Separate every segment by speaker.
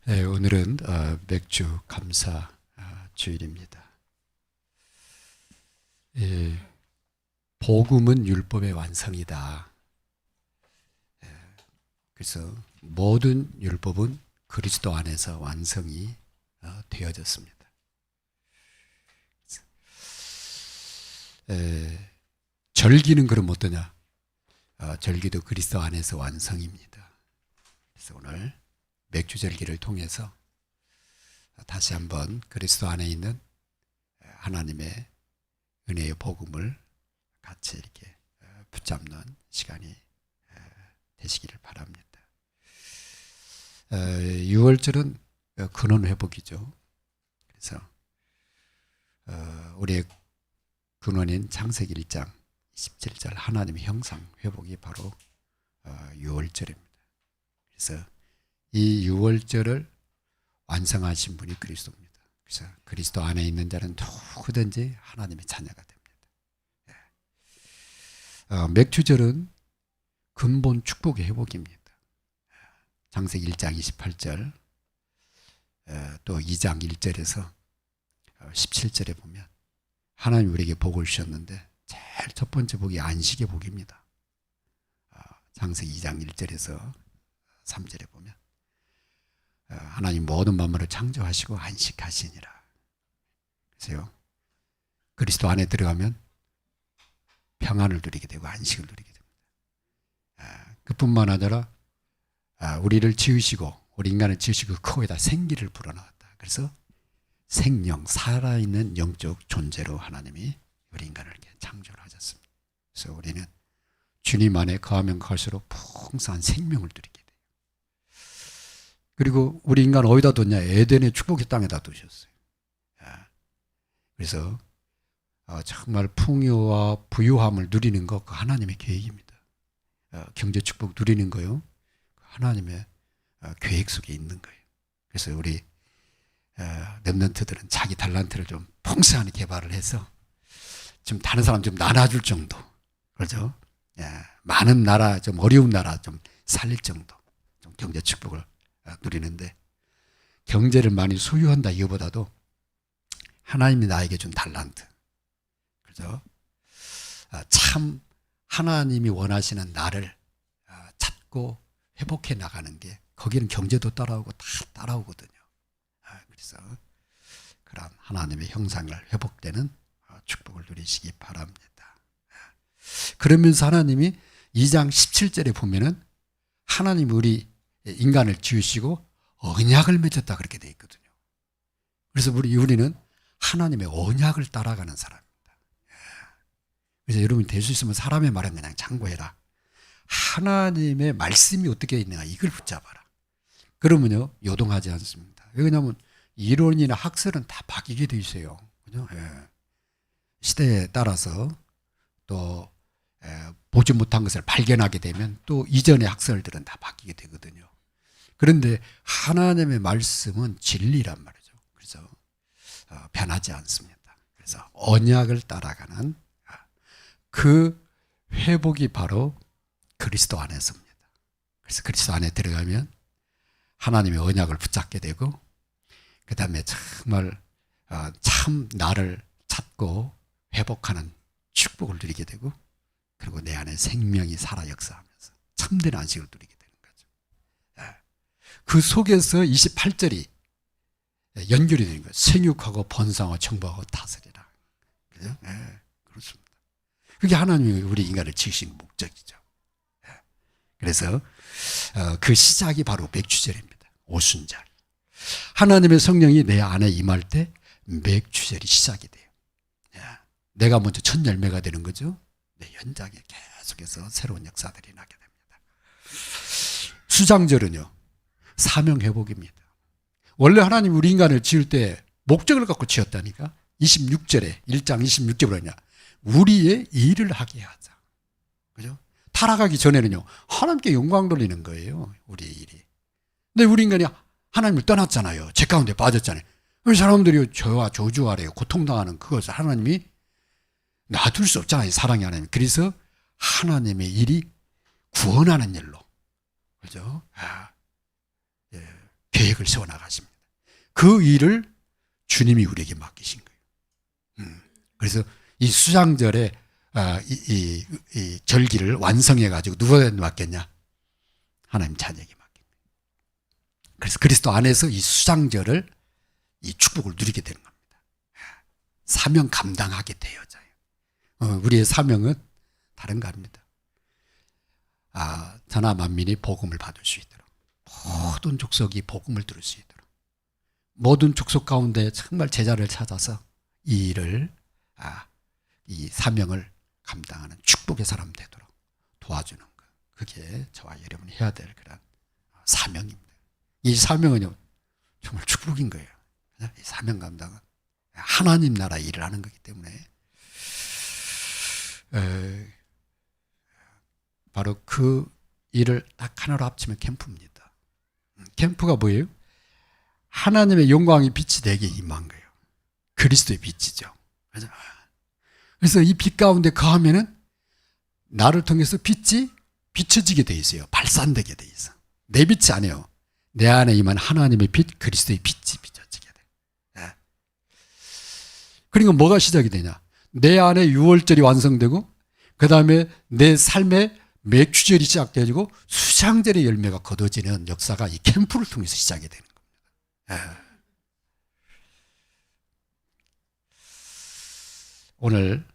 Speaker 1: 오늘은 맥주 감사 주일입니다. 복음은 율법의 완성이다. 그래서 모든 율법은 그리스도 안에서 완성이 되어졌습니다. 절기는 그럼 어떠냐? 절기도 그리스도 안에서 완성입니다. 그래서 오늘 맥주 절기를 통해서 다시 한번 그리스도 안에 있는 하나님의 은혜의 복음을 같이 이렇게 붙잡는 시간이 되시기를 바랍니다. 6월절은 근원 회복이죠. 그래서 우리의 근원인 창세기 1장 27절 하나님의 형상 회복이 바로 6월절입니다. 그래서 이 6월절을 완성하신 분이 그리스도입니다. 그래서 그리스도 안에 있는 자는 누구든지 하나님의 자녀가 됩니다. 맥주절은 근본 축복의 회복입니다. 창세기 1장 28절 또 2장 1절에서 17절에 보면 하나님 우리에게 복을 주셨는데 제일 첫 번째 복이 안식의 복입니다. 창세기 2장 1절에서 3절에 보면 하나님 모든 만물을 창조하시고 안식하시니라. 그래서요, 그리스도 안에 들어가면 평안을 누리게 되고 안식을 누리게 됩니다. 그뿐만 아니라 우리를 지으시고 우리 인간을 지으시고 그 코에다 생기를 불어넣었다. 그래서 생명, 살아있는 영적 존재로 하나님이 우리 인간을 이렇게 창조를 하셨습니다. 그래서 우리는 주님 안에 거하면 거할수록 풍성한 생명을 누리게 돼요. 그리고 우리 인간 어디다 뒀냐? 에덴의 축복의 땅에다 두셨어요. 그래서 정말 풍요와 부유함을 누리는 것, 그 하나님의 계획입니다. 경제 축복 누리는 거요, 하나님의 계획 속에 있는 거예요. 그래서 우리 렘넌트들은 자기 달란트를 좀 풍성하게 개발을 해서 좀 다른 사람 좀 나눠줄 정도, 그렇죠? 많은 나라, 좀 어려운 나라 좀 살릴 정도, 좀 경제 축복을 누리는데, 경제를 많이 소유한다 이거보다도 하나님이 나에게 준 달란트, 그렇죠? 참 하나님이 원하시는 나를 찾고 회복해 나가는 게, 거기는 경제도 따라오고 다 따라오거든요. 그래서 그런 하나님의 형상을 회복되는 축복을 누리시기 바랍니다. 그러면서 하나님이 2장 17절에 보면은 하나님 우리 인간을 지으시고 언약을 맺었다 그렇게 되어 있거든요. 그래서 우리는 하나님의 언약을 따라가는 사람입니다. 그래서 여러분이 될 수 있으면 사람의 말은 그냥 참고해라. 하나님의 말씀이 어떻게 있는가 이걸 붙잡아라. 그러면요, 요동하지 않습니다. 왜냐하면 이론이나 학설은 다 바뀌게 돼 있어요. 그죠? 시대에 따라서 또 보지 못한 것을 발견하게 되면 또 이전의 학설들은 다 바뀌게 되거든요. 그런데 하나님의 말씀은 진리란 말이죠. 그래서 변하지 않습니다. 그래서 언약을 따라가는 그 회복이 바로 그리스도 안에서입니다. 그래서 그리스도 안에 들어가면 하나님의 언약을 붙잡게 되고, 그 다음에 정말 참 나를 찾고 회복하는 축복을 누리게 되고, 그리고 내 안에 생명이 살아 역사하면서 참된 안식을 누리게 되는 거죠. 그 속에서 28절이 연결이 되는 거예요. 생육하고 번성하고 정복하고 다스리라. 그죠? 그렇습니다. 그게 하나님이 우리 인간을 지으신 목적이죠. 그래서 그 시작이 바로 맥주절입니다. 오순절. 하나님의 성령이 내 안에 임할 때 맥주절이 시작이 돼요. 내가 먼저 첫 열매가 되는 거죠. 내 현장에 계속해서 새로운 역사들이 나게 됩니다. 수장절은요, 사명회복입니다. 원래 하나님 우리 인간을 지을 때 목적을 갖고 지었다니까. 26절에 1장 26절에 뭐냐, 우리의 일을 하게 하자. 그죠? 타락하기 전에는요, 하나님께 영광 돌리는 거예요, 우리의 일이. 근데 우리 인간이 하나님을 떠났잖아요. 죄 가운데 빠졌잖아요. 그 사람들이 저와 저주 아래 고통당하는 그것을 하나님이 놔둘 수 없잖아요, 사랑의 하나님. 그래서 하나님의 일이 구원하는 일로, 그죠? 계획을 세워나가십니다. 그 일을 주님이 우리에게 맡기신 거예요. 그래서 이 수장절에 이 절기를 완성해가지고 누구한테 맡겼냐? 하나님 자녀에게 맡긴 거예요. 그래서 그리스도 안에서 이 수장절을 이 축복을 누리게 되는 겁니다. 사명 감당하게 되어져요. 우리의 사명은 다른 거 아닙니다. 천하 만민이 복음을 받을 수 있도록, 모든 족속이 복음을 들을 수 있도록, 모든 족속 가운데 정말 제자를 찾아서 이 일을, 이 사명을 감당하는 축복의 사람 되도록 도와주는 것. 그게 저와 여러분이 해야 될 그런 사명입니다. 이 사명은요, 정말 축복인 거예요. 이 사명 감당은 하나님 나라 일을 하는 거기 때문에 바로 그 일을 딱 하나로 합치면 캠프입니다. 캠프가 뭐예요? 하나님의 영광이 빛이 내게 임한 거예요. 그리스도의 빛이죠. 그래서 이 빛 가운데 거하면은 나를 통해서 빛이 비춰지게 돼 있어요. 발산되게 돼 있어. 내 빛이 아니에요. 내 안에 임한 하나님의 빛, 그리스도의 빛이 비춰지게 돼. 그러니까 뭐가 시작이 되냐? 내 안에 6월절이 완성되고, 그 다음에 내 삶에 맥주절이 시작되어지고 수장절의 열매가 거둬지는 역사가 이 캠프를 통해서 시작이 되는 겁니다. 오늘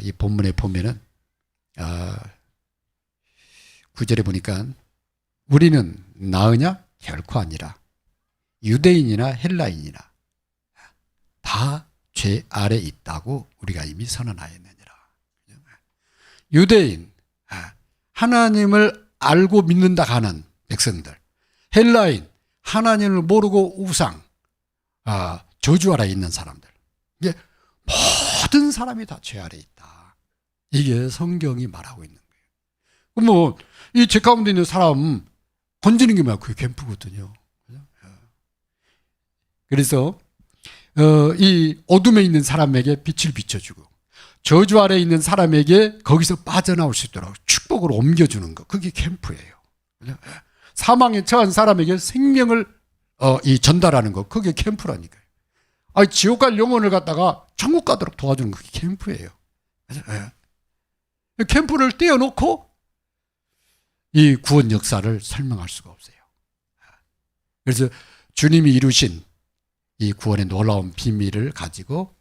Speaker 1: 이 본문에 보면은 9절에 보니까 우리는 나으냐? 결코 아니라 유대인이나 헬라인이나 다 죄 아래 있다고 우리가 이미 선언하였느니라. 유대인, 하나님을 알고 믿는다 하는 백성들, 헬라인, 하나님을 모르고 우상, 저주 아래 있는 사람들, 이게 모든 사람이 다 죄 아래 있다. 이게 성경이 말하고 있는 거예요. 이 죄 가운데 있는 사람 건지는 게 뭐야? 그게 캠프거든요. 그래서 이 어둠에 있는 사람에게 빛을 비춰주고, 저주 아래 있는 사람에게 거기서 빠져나올 수 있도록 축복을 옮겨주는 것, 그게 캠프예요. 사망에 처한 사람에게 생명을 전달하는 것, 그게 캠프라니까요. 지옥 갈 영혼을 갖다가 천국 가도록 도와주는 그게 캠프예요. 캠프를 떼어놓고 이 구원 역사를 설명할 수가 없어요. 그래서 주님이 이루신 이 구원의 놀라운 비밀을 가지고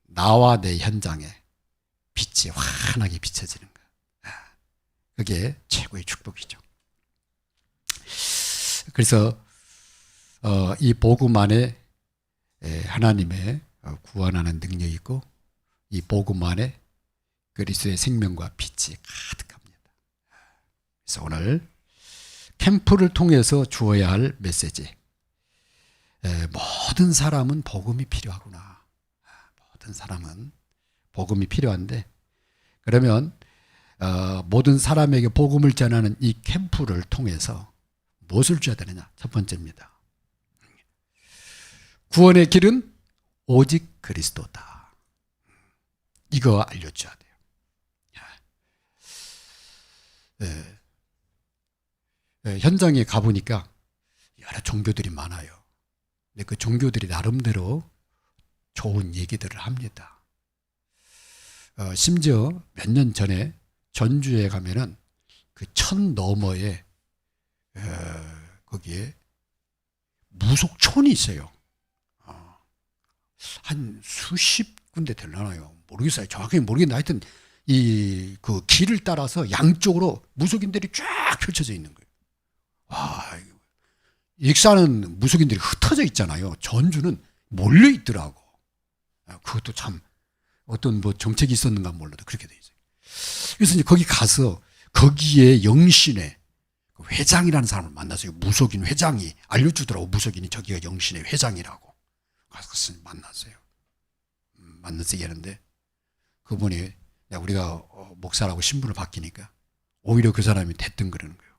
Speaker 1: 나와 내 현장에 빛이 환하게 비춰지는 것, 그게 최고의 축복이죠. 그래서 이 복음 안에 하나님의 구원하는 능력이 있고, 이 복음 안에 그리스도의 생명과 빛이 가득합니다. 그래서 오늘 캠프를 통해서 주어야 할 메시지, 모든 사람은 복음이 필요하구나. 모든 사람은 복음이 필요한데, 그러면 모든 사람에게 복음을 전하는 이 캠프를 통해서 무엇을 줘야 되느냐? 첫 번째입니다. 구원의 길은 오직 그리스도다. 이거 알려줘야 돼요. 현장에 가보니까 여러 종교들이 많아요. 근데 그 종교들이 나름대로 좋은 얘기들을 합니다. 심지어 몇 년 전에 전주에 가면은 그 천 너머에 거기에 무속촌이 있어요. 한 수십 군데 되려나요? 모르겠어요. 정확하게 모르겠는데 하여튼 그 길을 따라서 양쪽으로 무속인들이 쫙 펼쳐져 있는 거예요. 와, 익산은 무속인들이 흩어져 있잖아요. 전주는 몰려 있더라고. 그것도 참 어떤 정책이 있었는가 몰라도 그렇게 돼 있어요. 그래서 이제 거기 가서 거기에 영신의 회장이라는 사람을 만났어요. 무속인 회장이 알려주더라고. 무속인이 저기가 영신의 회장이라고. 가서 만났어요. 만나서 얘기하는데 그분이 우리가 목사라고 신분을 바뀌니까 오히려 그 사람이 대뜸 그러는 거예요.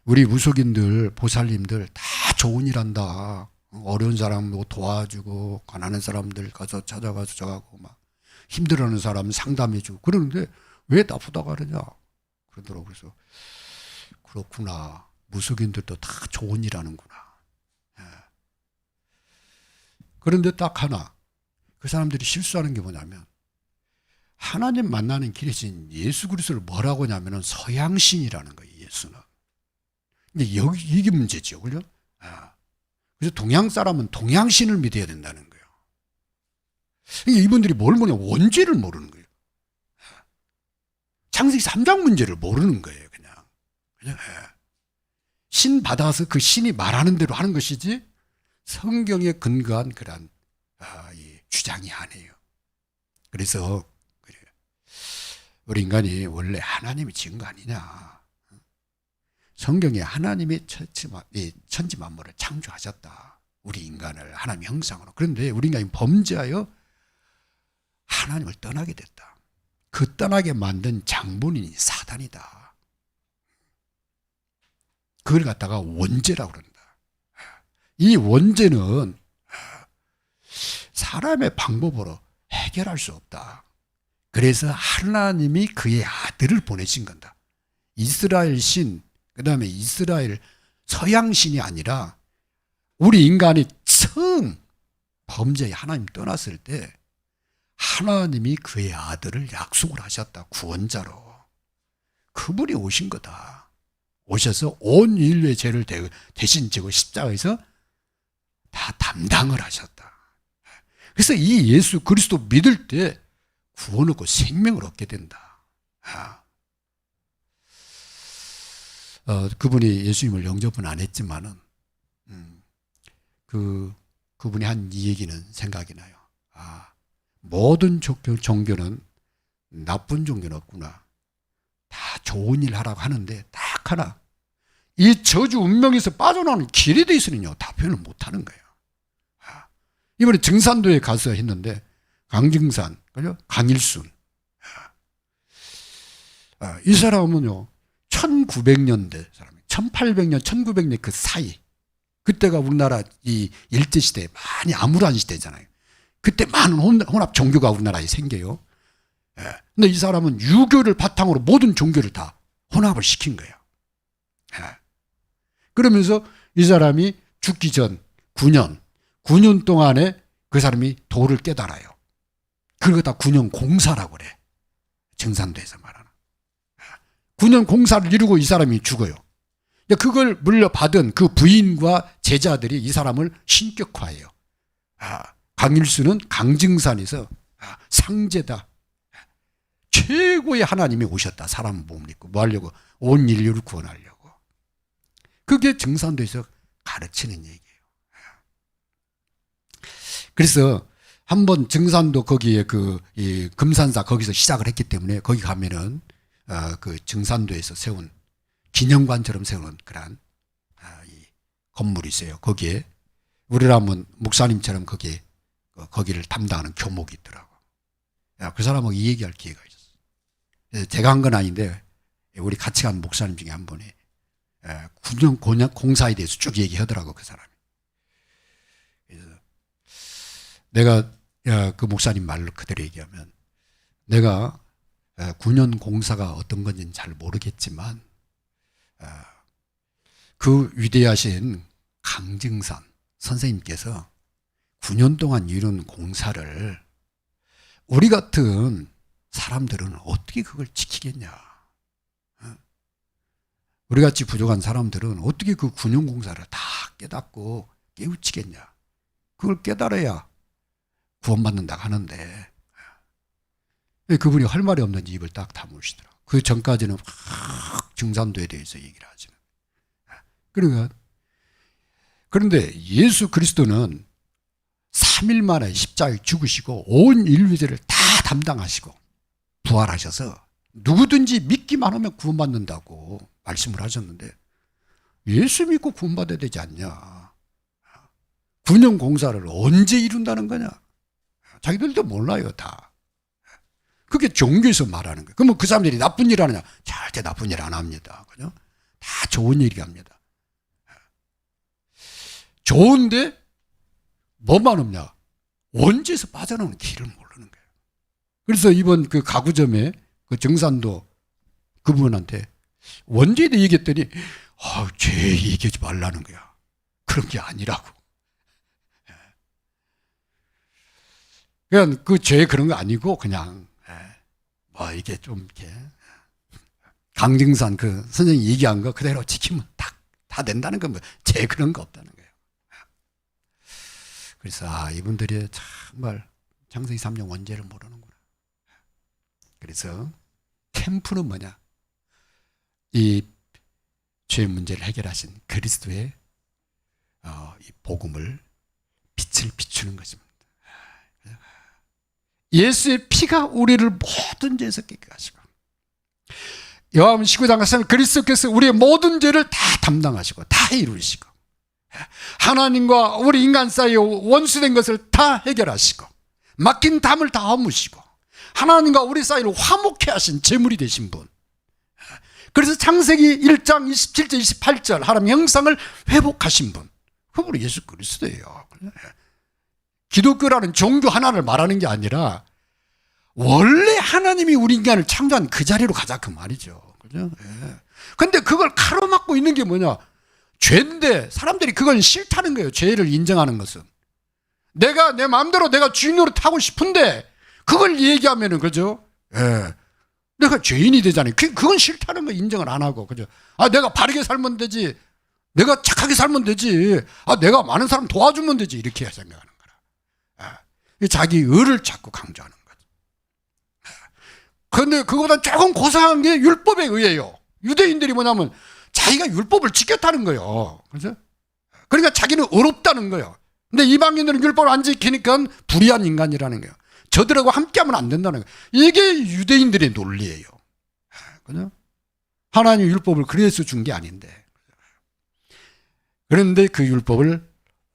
Speaker 1: 우리 무속인들, 보살님들 다 좋은 일 한다. 어려운 사람 도와주고, 가난한 사람들 가서 찾아가서 저하고 막 힘들어하는 사람 상담해주고 그러는데 왜 나쁘다고 하느냐 그러더라고요. 그래서 그렇구나. 무속인들도 다 좋은 일 하는구나. 예. 그런데 딱 하나, 그 사람들이 실수하는 게 뭐냐면 하나님 만나는 길이신 예수 그리스도를 뭐라고 하냐면 서양신이라는 거예요. 예수는. 근데 여기 이게 문제죠. 그죠? 아. 그래서 동양 사람은 동양신을 믿어야 된다는 거예요. 그러니까 이분들이 뭘 모르냐, 원죄를 모르는 거예요. 창세기 3장 문제를 모르는 거예요. 그냥. 신 받아서 그 신이 말하는 대로 하는 것이지 성경에 근거한 그런 이 주장이 아니에요. 그래서 그래요. 우리 인간이 원래 하나님이 지은 거 아니냐. 성경에 하나님이 천지 만물을 창조하셨다. 우리 인간을 하나님의 형상으로. 그런데 우리 인간이 범죄하여 하나님을 떠나게 됐다. 그 떠나게 만든 장본인이 사단이다. 그걸 갖다가 원죄라고 그런다. 이 원죄는 사람의 방법으로 해결할 수 없다. 그래서 하나님이 그의 아들을 보내신 건다. 이스라엘 신, 그 다음에 이스라엘 서양신이 아니라 우리 인간이 처음 범죄에 하나님 떠났을 때 하나님이 그의 아들을 약속을 하셨다. 구원자로. 그분이 오신 거다. 오셔서 온 인류의 죄를 대신 지고 십자가에서 다 담당을 하셨다. 그래서 이 예수 그리스도 믿을 때 구원 얻고 생명을 얻게 된다. 그분이 예수님을 영접은 안 했지만은 그분이 한 이 얘기는 생각이 나요. 모든 종교는 나쁜 종교는 없구나. 다 좋은 일 하라고 하는데 딱 하나, 이 저주 운명에서 빠져나오는 길에 대해서는요 답변을 못하는 거예요. 이번에 증산도에 가서 했는데 강증산, 그죠? 강일순. 이 사람은요 1900년대 사람이 1800년 1900년 그 사이, 그때가 우리나라 이 일제시대 많이 암울한 시대잖아요. 그때 많은 혼합 종교가 우리나라에 생겨요. 근데 이 사람은 유교를 바탕으로 모든 종교를 다 혼합을 시킨 거예요. 그러면서 이 사람이 죽기 전 9년 동안에 그 사람이 도를 깨달아요. 그걸 다 9년 공사라고 그래. 증산도에서 말하는. 9년 공사를 이루고 이 사람이 죽어요. 그걸 물려받은 그 부인과 제자들이 이 사람을 신격화해요. 강일수는 강증산에서 상제다. 최고의 하나님이 오셨다. 사람 몸을 입고 뭐 하려고? 온 인류를 구원하려고. 그게 증산도에서 가르치는 얘기예요. 그래서 한번 증산도 거기에 이 금산사 거기서 시작을 했기 때문에 거기 가면은 그 증산도에서 세운 기념관처럼 세우는 그런 이 건물이 있어요. 거기에 우리라면 목사님처럼 거기를 담당하는 교목이 있더라고. 그 사람하고 이 얘기할 기회가 있었어요. 제가 한 건 아닌데 우리 같이 간 목사님 중에 한 분이 9년 공사에 대해서 쭉 얘기하더라고, 그 사람이. 그래서 내가 그 목사님 말로 그대로 얘기하면, 내가 9년 공사가 어떤 건지는 잘 모르겠지만 그 위대하신 강증산 선생님께서 9년 동안 이룬 공사를 우리 같은 사람들은 어떻게 그걸 지키겠냐. 우리 같이 부족한 사람들은 어떻게 그 9년 공사를 다 깨닫고 깨우치겠냐. 그걸 깨달아야 구원받는다 하는데 그분이 할 말이 없는지 입을 딱 다무시더라고요. 그 전까지는 증산도에 대해서 얘기를 하지는. 그런데 예수 그리스도는 3일 만에 십자가에 죽으시고 온 인류의 죄를 다 담당하시고 부활하셔서 누구든지 믿기만 하면 구원받는다고 말씀을 하셨는데, 예수 믿고 구원받아야 되지 않냐. 9년 공사를 언제 이룬다는 거냐. 자기들도 몰라요, 다. 그게 종교에서 말하는 거예요. 그러면 그 사람들이 나쁜 일 하느냐? 절대 나쁜 일 안 합니다. 그죠? 다 좋은 일 합니다. 좋은데 뭐만 없냐? 원죄에서 빠져나오는 길을 모르는 거예요. 그래서 이번 그 가구점에 그 정산도 그분한테 원죄에 대해 얘기했더니 죄 얘기하지 말라는 거야. 그런 게 아니라고. 그냥 그 죄 그런 거 아니고 그냥 이게 좀 이렇게 강증산 그 선생님이 얘기한 거 그대로 지키면 다 된다는 건 죄 그런 거 없다는 거예요. 그래서 이분들이 정말 창세기 3장 원죄를 모르는구나. 그래서 캠프는 뭐냐? 이 죄 문제를 해결하신 그리스도의 이 복음을 빛을 비추는 것입니다. 예수의 피가 우리를 모든 죄에서 깨끗게 하시고, 요한복음 19장 가서는 그리스도께서 우리의 모든 죄를 다 담당하시고 다 이루시고, 하나님과 우리 인간 사이에 원수된 것을 다 해결하시고, 막힌 담을 다 허무시고, 하나님과 우리 사이를 화목케 하신 제물이 되신 분. 그래서 창세기 1장 27절 28절 하나님 형상을 회복하신 분, 그분이 예수 그리스도예요. 기독교라는 종교 하나를 말하는 게 아니라 원래 하나님이 우리 인간을 창조한 그 자리로 가자 그 말이죠. 그죠? 근데 그걸 가로막고 있는 게 뭐냐? 죄인데 사람들이 그건 싫다는 거예요. 죄를 인정하는 것은. 내가 내 마음대로 내가 주인으로 타고 싶은데 그걸 얘기하면은, 그죠? 내가 죄인이 되잖아요. 그건 싫다는 거 인정을 안 하고, 그죠? 내가 바르게 살면 되지. 내가 착하게 살면 되지. 내가 많은 사람 도와주면 되지. 이렇게 생각하는 거라. 자기 의를 자꾸 강조하는 거죠. 그런데 그거보다 조금 고상한 게 율법에 의해요. 유대인들이 뭐냐면 자기가 율법을 지켰다는 거예요. 그죠? 그러니까 자기는 의롭다는 거예요. 근데 이방인들은 율법을 안 지키니까 불의한 인간이라는 거예요. 저들하고 함께하면 안 된다는 거예요. 이게 유대인들의 논리예요. 그죠? 하나님 율법을 그래서 준 게 아닌데. 그런데 그 율법을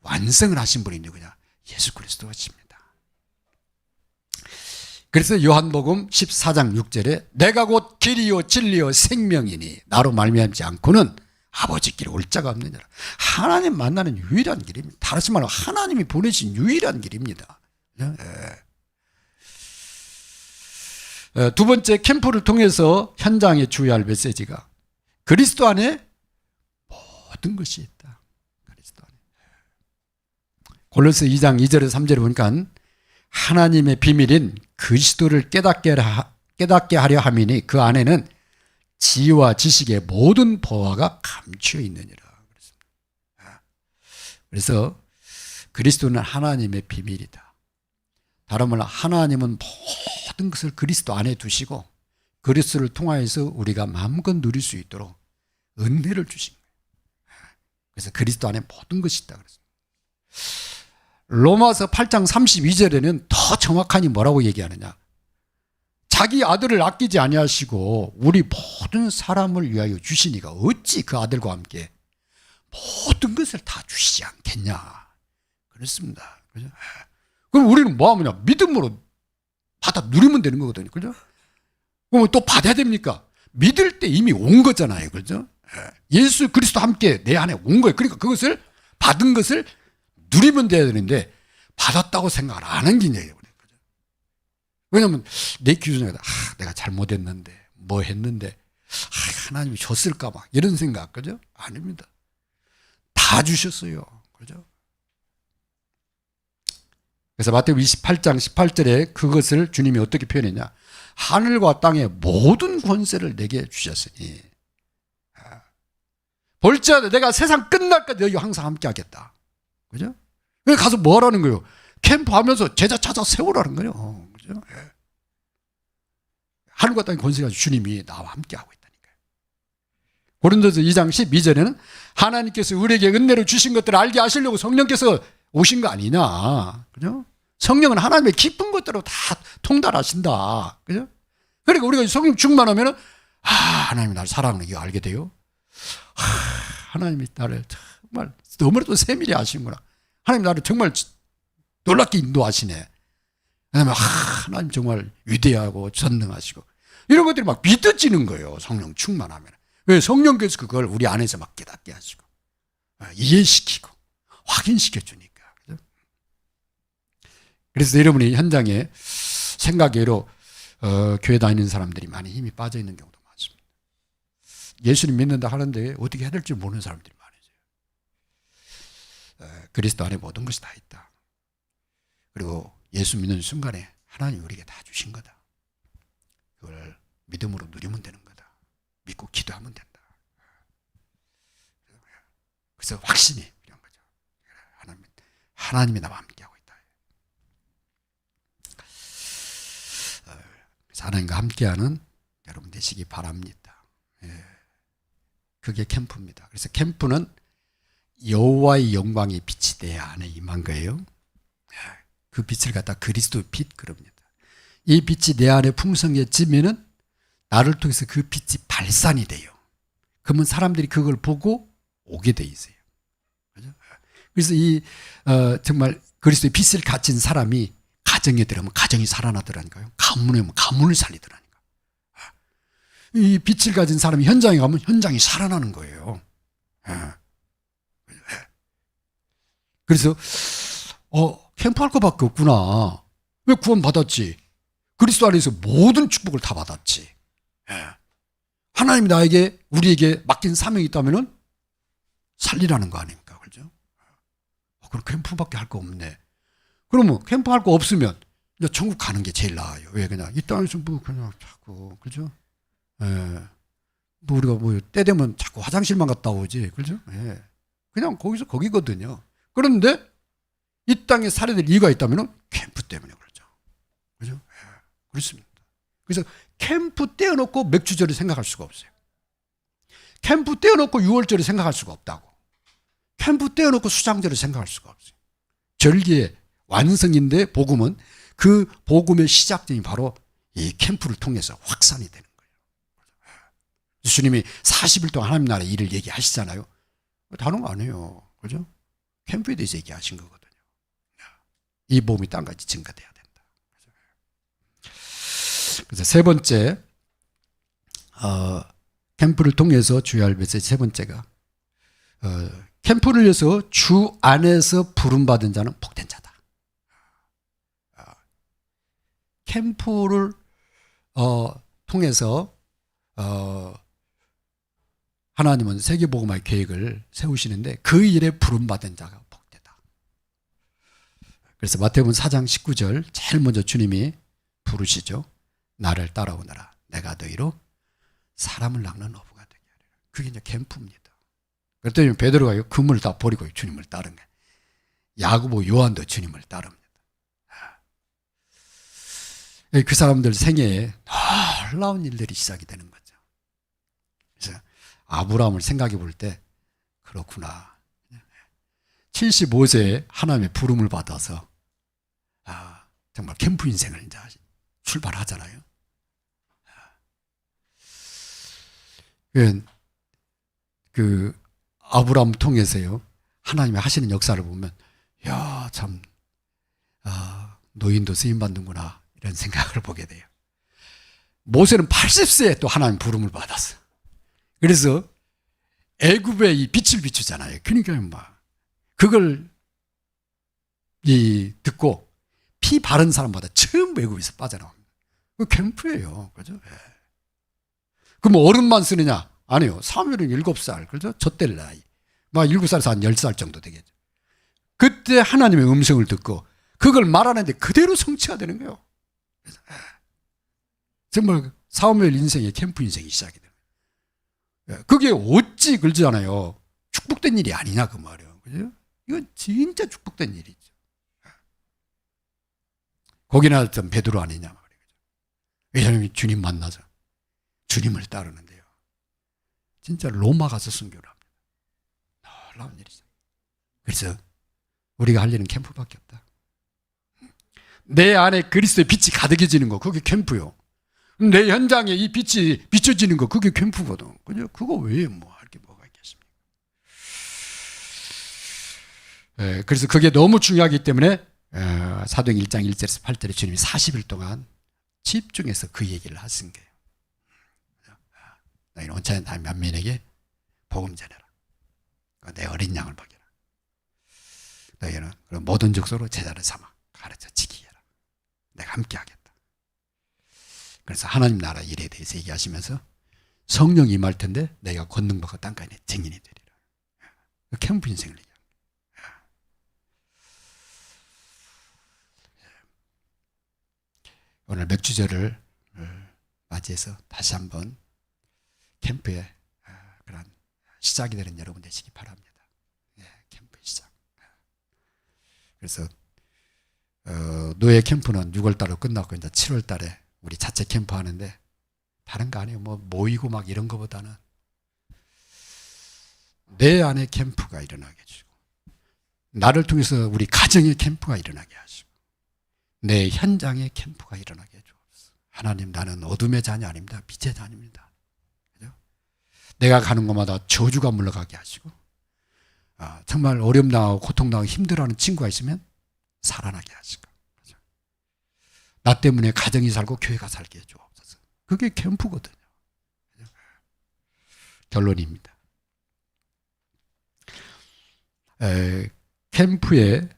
Speaker 1: 완성을 하신 분이 누구냐? 예수 그리스도십니다. 그래서 요한복음 14장 6절에 내가 곧 길이요 진리요 생명이니 나로 말미암지 않고는 아버지께로 올 자가 없느니라. 하나님 만나는 유일한 길입니다. 다시 말하면 하나님이 보내신 유일한 길입니다. 두 번째, 캠프를 통해서 현장에 주의할 메시지가 그리스도 안에 모든 것이 있다. 그리스도 안에. 골로새 2장 2절에서 3절에 보니까 하나님의 비밀인 그리스도를 깨닫게 하려 함이니 그 안에는 지혜와 지식의 모든 보화가 감추어 있느니라. 그래서 그리스도는 하나님의 비밀이다. 다른 말로 하나님은 모든 것을 그리스도 안에 두시고 그리스도를 통하여서 우리가 마음껏 누릴 수 있도록 은혜를 주신 거예요. 그래서 그리스도 안에 모든 것이 있다 그랬습니다. 로마서 8장 32절에는 더 정확하니 뭐라고 얘기하느냐? 자기 아들을 아끼지 아니하시고 우리 모든 사람을 위하여 주시니가 어찌 그 아들과 함께 모든 것을 다 주시지 않겠냐? 그렇습니다. 그죠? 그럼 우리는 뭐 하느냐? 믿음으로 받아 누리면 되는 거거든요. 그죠? 그럼 또 받아야 됩니까? 믿을 때 이미 온 거잖아요. 그죠? 예수 그리스도 함께 내 안에 온 거예요. 그러니까 그것을 받은 것을 누리면 돼야 되는데 받았다고 생각을 안 한 거예요. 왜냐하면 내 기준에 내가 잘못했는데 뭐 했는데 하나님이 줬을까 봐 이런 생각, 그죠? 아닙니다. 다 주셨어요. 그죠? 그래서 마태복음 28장 18절에 그것을 주님이 어떻게 표현했냐? 하늘과 땅의 모든 권세를 내게 주셨으니 볼지어다 내가 세상 끝날까지 너희와 항상 함께 하겠다. 그죠? 그래서 가서 뭐 하라는 거예요? 캠프하면서 제자 찾아 세우라는 거예요. 그죠? 하늘과 땅의 권세가 주님이 나와 함께 하고 있다니까요. 고린도서 2장 12절에는 하나님께서 우리에게 은혜로 주신 것들을 알게 하시려고 성령께서 오신 거 아니냐. 그죠? 성령은 하나님의 깊은 것들로 다 통달하신다. 그죠? 그러니까 우리가 성령 충만하면 하나님이 나를 사랑하는 게 알게 돼요. 하나님이 나를 정말 너무나도 세밀히 아시는구나. 하나님 나를 정말 놀랍게 인도하시네. 그다음에 하나님 정말 위대하고 전능하시고 이런 것들이 막 믿어지는 거예요. 성령 충만하면. 왜? 성령께서 그걸 우리 안에서 막 깨닫게 하시고 이해시키고 확인시켜 주니까. 그죠? 그래서 여러분이 현장에 생각외로 교회 다니는 사람들이 많이 힘이 빠져 있는 경우도 많습니다. 예수님 믿는다 하는데 어떻게 해야 될지 모르는 사람들이 많아요. 그리스도 안에 모든 것이 다 있다. 그리고 예수 믿는 순간에 하나님 우리에게 다 주신 거다. 그걸 믿음으로 누리면 되는 거다. 믿고 기도하면 된다. 그래서 확신이 필요한 거죠. 하나님이 나와 함께하고 있다. 그래서 하나님과 함께하는 여러분 되시기 바랍니다. 그게 캠프입니다. 그래서 캠프는 여호와의 영광이 빛이 내 안에 임한 거예요. 그 빛을 갖다 그리스도의 빛 그럽니다. 이 빛이 내 안에 풍성해지면은 나를 통해서 그 빛이 발산이 돼요. 그러면 사람들이 그걸 보고 오게 돼 있어요. 그렇죠? 그래서 이 정말 그리스도의 빛을 가진 사람이 가정에 들어가면 가정이 살아나더라니까요. 가문에 오면 가문을 살리더라니까. 이 빛을 가진 사람이 현장에 가면 현장이 살아나는 거예요. 그래서 캠프할 것밖에 없구나. 왜 구원 받았지? 그리스도 안에서 모든 축복을 다 받았지. 하나님이 나에게 우리에게 맡긴 사명이 있다면은 살리라는 거 아닙니까? 그렇죠? 그럼 캠프밖에 할 거 없네. 그러면 캠프 할 거 없으면 이제 천국 가는 게 제일 나아요. 왜 그냥 이 땅에서 뭐 그냥 자꾸 그렇죠? 뭐 우리가 때 되면 자꾸 화장실만 갔다 오지, 그렇죠? 그냥 거기서 거기거든요. 그런데 이 땅에 살아야 될 이유가 있다면은 캠프 때문에 그렇죠. 그렇죠? 그렇습니다. 그래서 캠프 떼어놓고 맥주절을 생각할 수가 없어요. 캠프 떼어놓고 6월절을 생각할 수가 없다고. 캠프 떼어놓고 수장절을 생각할 수가 없어요. 절기의 완성인데 복음은 그 복음의 시작점이 바로 이 캠프를 통해서 확산이 되는 거예요. 주님이 40일 동안 하나님 나라의 일을 얘기하시잖아요. 다른 거 아니에요. 그죠? 캠프에 대해서 얘기하신 거거든요. 이 복음이 땅까지 증가돼야 된다. 그래서 세 번째, 캠프를 통해서 주의할 메시지 세 번째가 캠프를 위해서 주 안에서 부름받은 자는 복된 자다. 캠프를 통해서 하나님은 세계복음화의 계획을 세우시는데 그 일에 부름받은 자가 복되다. 그래서 마태복음 4장 19절 제일 먼저 주님이 부르시죠. 나를 따라오너라. 내가 너희로 사람을 낚는 어부가 되게 하리라. 그게 이제 캠프입니다. 그랬더니 베드로가 그물을 다 버리고 주님을 따른 거예요. 야고보 요한도 주님을 따릅니다. 그 사람들 생애에 놀라운 일들이 시작이 되는 거죠. 그래서 아브라함을 생각해 볼 때 그렇구나. 75세에 하나님의 부름을 받아서 정말 캠프 인생을 이제 출발하잖아요. 그 아브라함 통해서요 하나님이 하시는 역사를 보면 야, 참 노인도 쓰임 받는구나 이런 생각을 보게 돼요. 모세는 80세에 또 하나님 부름을 받았어. 그래서 애굽의 이 빛을 비추잖아요. 그러니까 막 그걸 듣고 피 바른 사람마다 전부 애굽에서 빠져나옵니다. 그 캠프예요. 그죠? 그럼 어른만 쓰느냐? 아니요. 사무엘은 7살. 그죠? 젖될 나이. 막 7살에서 한 10살 정도 되겠죠. 그때 하나님의 음성을 듣고 그걸 말하는데 그대로 성취가 되는 거예요. 그래서 정말 사무엘 인생의 캠프 인생이 시작이 되는 거예요. 그게 어찌 그러잖아요. 축복된 일이 아니냐 그 말이에요. 그죠? 이건 진짜 축복된 일이죠. 거기나 했던 베드로 아니냐 말이죠. 왜냐하면 주님 만나서 주님을 따르는데요. 진짜 로마 가서 순교를 합니다. 놀라운 일이죠. 그래서 우리가 할 일은 캠프밖에 없다. 내 안에 그리스도의 빛이 가득해지는 거 그게 캠프요. 내 현장에 이 빛이 비춰지는 거 그게 캠프거든. 그거 외에 뭐 할 게 뭐가 있겠습니까? 그래서 그게 너무 중요하기 때문에 사도행 1장 1절에서 8절에 주님이 40일 동안 집중해서 그 얘기를 하신 거예요. 너희는 온 천하 다 만민에게 복음 전해라. 내 어린 양을 먹여라. 너희는 모든 족속으로 제자를 삼아 가르쳐 지키게 해라. 내가 함께 하겠다. 그래서 하나님 나라 일에 대해서 얘기하시면서 성령이 임할 텐데 내가 권능받고 땅가인의 증인이 되리라. 캠프 인생을 얘기합니다. 오늘 맥주절을 맞이해서 다시 한번 캠프의 그런 시작이 되는 여러분 되시기 바랍니다. 캠프의 시작. 그래서 노예 캠프는 6월달로 끝났고 이제 7월달에 우리 자체 캠프 하는데 다른 거 아니에요. 뭐 모이고 막 이런 거보다는 내 안에 캠프가 일어나게 해주고 나를 통해서 우리 가정의 캠프가 일어나게 하시고 내 현장의 캠프가 일어나게 해주옵소서. 하나님, 나는 어둠의 자녀 아닙니다. 빛의 자녀입니다. 그죠? 내가 가는 곳마다 저주가 물러가게 하시고 정말 어려움당하고 고통당하고 힘들어하는 친구가 있으면 살아나게 하시고 그죠? 나 때문에 가정이 살고 교회가 살게 해주옵소서. 그게 캠프거든요. 그죠? 결론입니다. 캠프의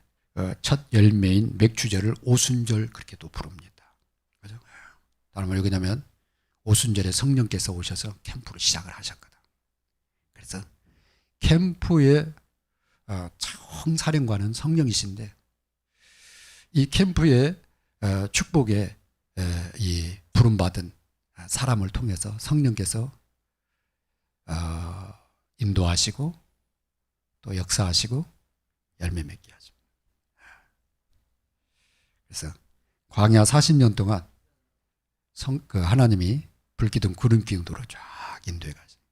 Speaker 1: 첫 열매인 맥주절을 오순절 그렇게도 부릅니다. 그죠? 다른 말로 뭐냐면 오순절에 성령께서 오셔서 캠프를 시작을 하셨거든. 그래서 캠프의 총사령관은 성령이신데 이 캠프의 축복에 이 부름받은 사람을 통해서 성령께서 인도하시고 또 역사하시고 열매 맺게 하십니다. 그래서 광야 40년 동안 그 하나님이 불기둥 구름 기둥도로 쫙 인도해 가십니다.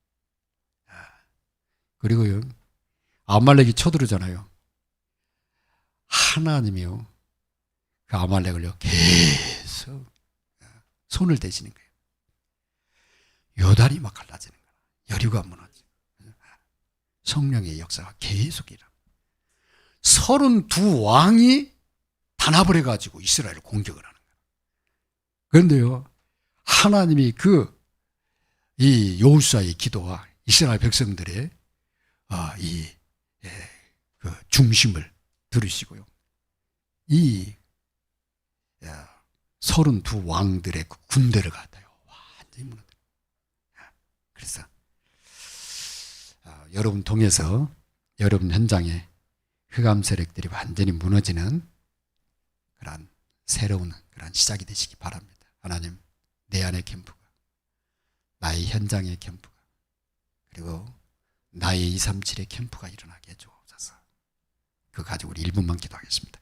Speaker 1: 그리고요 아말렉이 쳐들어오잖아요. 하나님이요 그 아말렉을요 계속 손을 대시는 거예요. 요단이 막 갈라지는 거예요. 여리고가 무너지고 성령의 역사가 계속 일어납니다. 32왕이 단합을 해가지고 이스라엘을 공격을 하는 거예요. 그런데요 하나님이 이 여호수아의 기도와 이스라엘 백성들의 그 중심을 들으시고요. 이 32왕들의 그 군대를 갖다요 완전히 무너뜨려요. 그래서 여러분 통해서 여러분 현장에 흑암 세력들이 완전히 무너지는 그런 새로운 그런 시작이 되시기 바랍니다. 하나님, 내 안의 캠프가, 나의 현장의 캠프가, 그리고 나의 237의 캠프가 일어나게 해주옵소서. 그거 가지고 우리 1분만 기도하겠습니다.